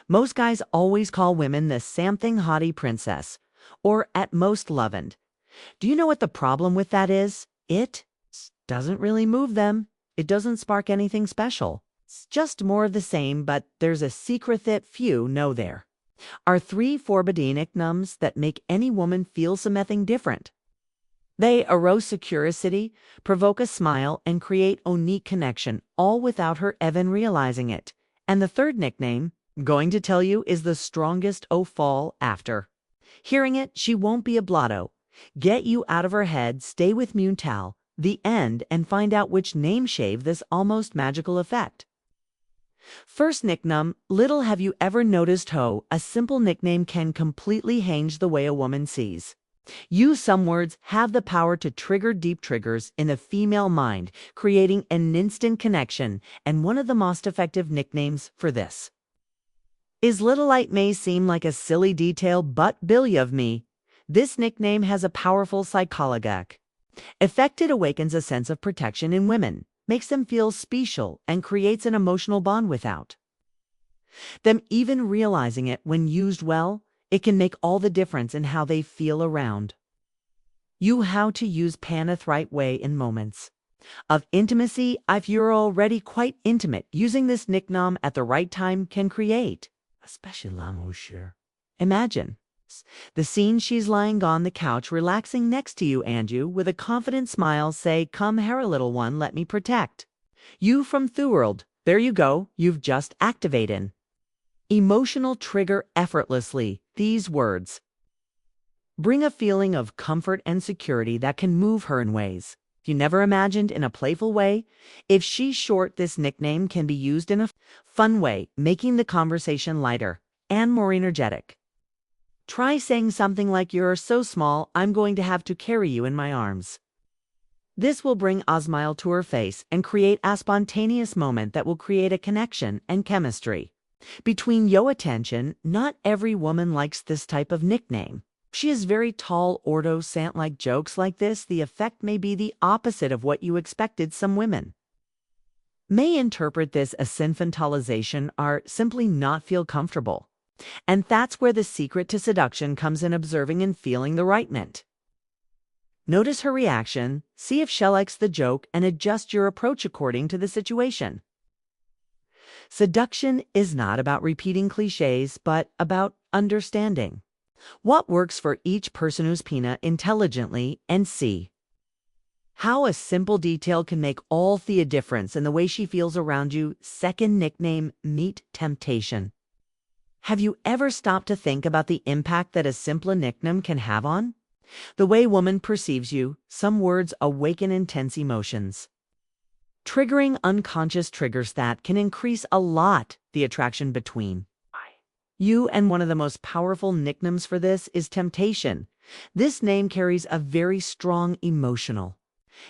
Most guys always call women the something haughty princess, or at most lovin'. Do you know what the problem with that is? It doesn't really move them. It doesn't spark anything special. It's just more of the same, but there's a secret that few know there. Are three forbidden nicknames that make any woman feel something different. They arouse curiosity, provoke a smile, and create a unique connection, all without her even realizing it. And the third nickname, going to tell you, is the strongest o' fall after. Hearing it, she won't be a blotto. Get you out of her head, stay with Muntal, the end, and find out which name shave this almost magical effect. First nickname, little have you ever noticed how a simple nickname can completely change the way a woman sees. Some words have the power to trigger deep triggers in the female mind, creating an instant connection, and one of the most effective nicknames for this is little. It may seem like a silly detail, but believe me, this nickname has a powerful psychologic effect. It awakens a sense of protection in women, makes them feel special, and creates an emotional bond without them even realizing it. When used well, it can make all the difference in how they feel around you. How to use Paneth right way in moments of intimacy. If you're already quite intimate, using this nickname at the right time can create a special atmosphere. Imagine the scene. She's lying on the couch, relaxing next to you, and you, with a confident smile, say, "Come here, little one, let me protect you from the world." There you go. You've just activated emotional trigger effortlessly. These words bring a feeling of comfort and security that can move her in ways you never imagined, in a playful way. If she's short, this nickname can be used in a fun way, making the conversation lighter and more energetic. Try saying something like, "You're so small, I'm going to have to carry you in my arms." This will bring a smile to her face and create a spontaneous moment that will create a connection and chemistry between your attention. Not every woman likes this type of nickname. She is very tall, ordo sant like jokes like this. The effect may be the opposite of what you expected. Some women may interpret this as infantilization or simply not feel comfortable. And that's where the secret to seduction comes in: observing and feeling the right mint. Notice her reaction, see if she likes the joke, and adjust your approach according to the situation. Seduction is not about repeating cliches, but about understanding what works for each person who's Pina intelligently, and see how a simple detail can make all the difference in the way she feels around you. Second nickname, meet temptation. Have you ever stopped to think about the impact that a simple nickname can have on the way woman perceives you? Some words awaken intense emotions, triggering unconscious triggers that can increase a lot the attraction between you. And one of the most powerful nicknames for this is temptation. This name carries a very strong emotional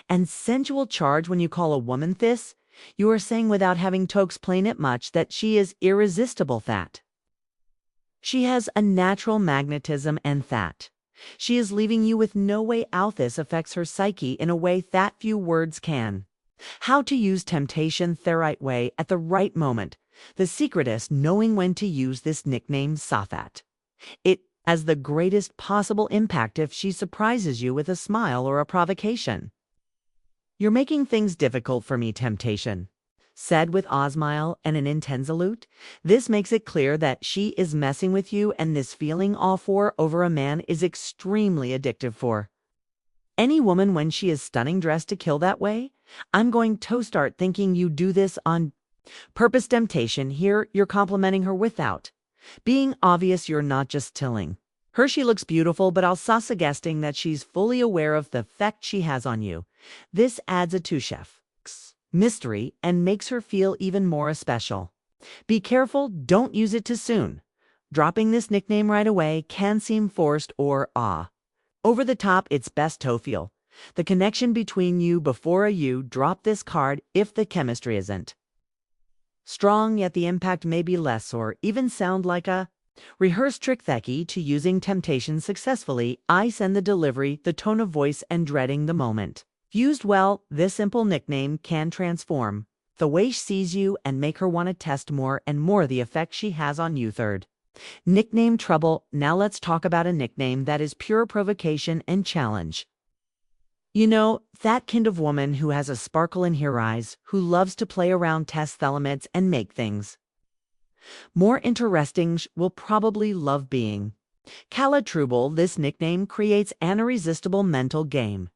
and sensual charge. When you call a woman this, you are saying, without having to explain it much, that she is irresistible, that she has a natural magnetism, and that she is leaving you with no way out. This affects her psyche in a way that few words can. How to use temptation the right way at the right moment. The secret is knowing when to use this nickname so that it has the greatest possible impact. If she surprises you with a smile or a provocation, "You're making things difficult for me, temptation," said with a smile and an intense salute, this makes it clear that she is messing with you, and this feeling over a man is extremely addictive for any woman. When she is stunning, dressed to kill that way, I'm going to start thinking you do this on purpose. Temptation here, you're complimenting her without being obvious. You're not just telling her she looks beautiful, but also suggesting that she's fully aware of the effect she has on you. This adds a touche of mystery and makes her feel even more special. Be careful, don't use it too soon. Dropping this nickname right away can seem forced or over the top. It's best to feel the connection between you before you drop this card. If the chemistry isn't strong yet, the impact may be less, or even sound like a rehearsed trick. The key to using temptation successfully, I send the delivery, the tone of voice, and dreading the moment. Used well, this simple nickname can transform the way she sees you, and make her want to test more and more the effect she has on you. Third, nickname trouble. Now let's talk about a nickname that is pure provocation and challenge. You know, that kind of woman who has a sparkle in her eyes, who loves to play around, test elements, and make things more interesting, will probably love being Cala Trouble. This nickname creates an irresistible mental game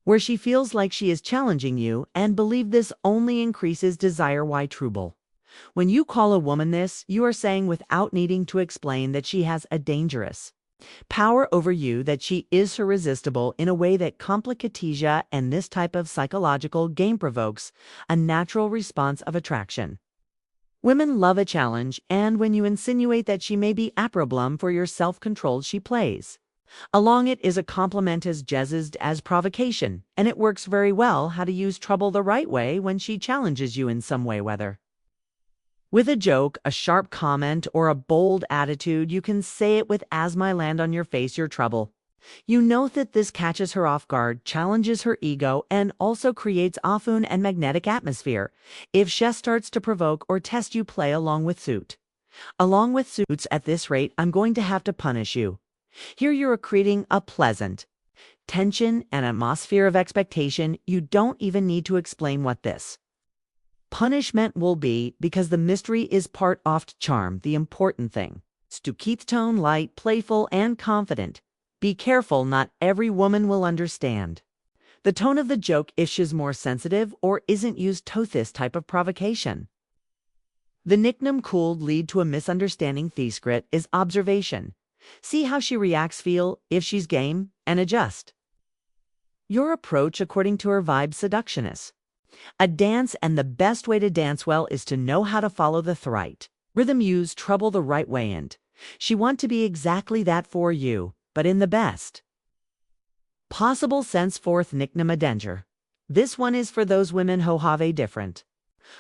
where she feels like she is challenging you, and believe this only increases desire. Why Trouble? When you call a woman this, you are saying without needing to explain that she has a dangerous power over you, that she is irresistible in a way that complicates, and this type of psychological game provokes a natural response of attraction. Women love a challenge, and when you insinuate that she may be a problem for your self-control, she plays along. It is a compliment as jazzed as provocation, and it works very well how to use trouble the right way when she challenges you in some way, whether with a joke, a sharp comment, or a bold attitude. You can say it with "As my land on your face, your trouble." You know that this catches her off guard, challenges her ego, and also creates often and magnetic atmosphere. If she starts to provoke or test you, play along with suit. Along with suits, at this rate, I'm going to have to punish you. Here you're creating a pleasant tension and atmosphere of expectation. You don't even need to explain what this punishment will be, because the mystery is part of the charm. The important thing is to keep the tone light, playful, and confident. Be careful, not every woman will understand the tone of the joke if she's more sensitive or isn't used to this type of provocation. The nickname could lead to a misunderstanding. The secret is observation. See how she reacts, feel if she's game, and adjust your approach according to her vibe. Seductionist a dance, and the best way to dance well is to know how to follow the right rhythm. Use trouble the right way, and she want to be exactly that for you, but in the best possible sense. Fourth, nickname a danger. This one is for those women who have a different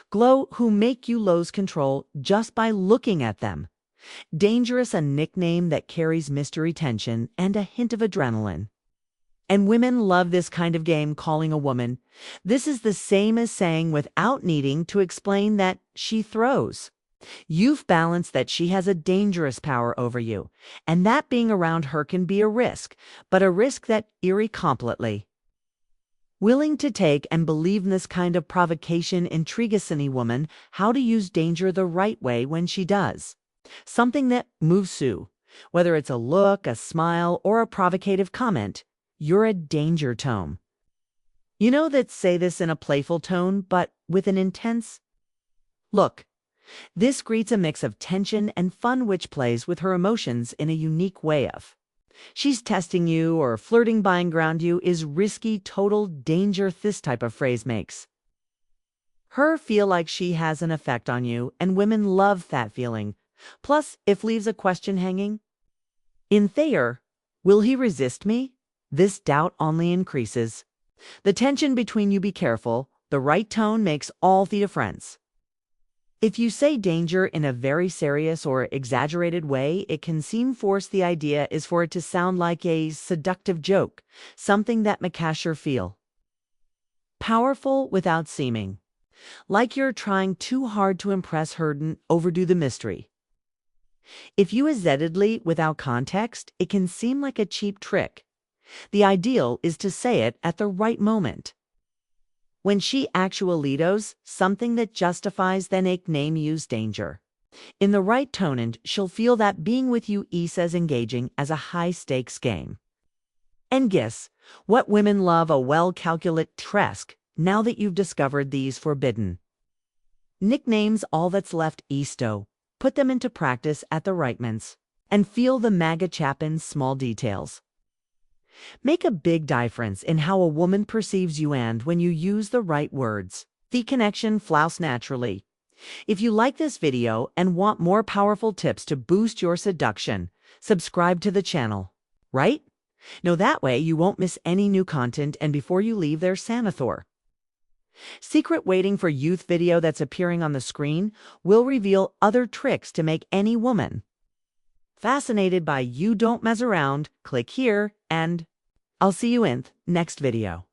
glow, who make you lose control just by looking at them. Dangerous, a nickname that carries mystery, tension, and a hint of adrenaline. And women love this kind of game. Calling a woman this is the same as saying, without needing to explain, that she throws you've balanced, that she has a dangerous power over you, and that being around her can be a risk, but a risk that eerie completely willing to take. And believe in this kind of provocation intrigues any woman how to use danger the right way when she does something that moves you, whether it's a look, a smile, or a provocative comment. You're a danger tone. You know that say this in a playful tone, but with an intense look. This creates a mix of tension and fun, which plays with her emotions in a unique way. Of she's testing you or flirting by and ground you is risky, total danger. This type of phrase makes her feel like she has an effect on you, and women love that feeling. Plus, if leaves a question hanging in there, will he resist me? This doubt only increases the tension between you. Be careful. The right tone makes all the difference. If you say danger in a very serious or exaggerated way, it can seem forced. The idea is for it to sound like a seductive joke, something that makes her feel powerful without seeming like you're trying too hard to impress her and overdo the mystery. If you hesitantly without context, it can seem like a cheap trick. The ideal is to say it at the right moment, when she actually does something that justifies the nickname. Use danger in the right tone, and she'll feel that being with you is as engaging as a high-stakes game. And guess what? Women love a well-calculated trick. Now that you've discovered these forbidden nicknames, all that's left is to put them into practice at the right moments and feel the magic happen. Small details make a big difference in how a woman perceives you, and when you use the right words, the connection flows naturally. If you like this video and want more powerful tips to boost your seduction, subscribe to the channel, right? Now that way you won't miss any new content, and before you leave, there's Sanathor secret waiting for youth video that's appearing on the screen will reveal other tricks to make any woman fascinated by you. Don't mess around. Click here, and I'll see you in the next video.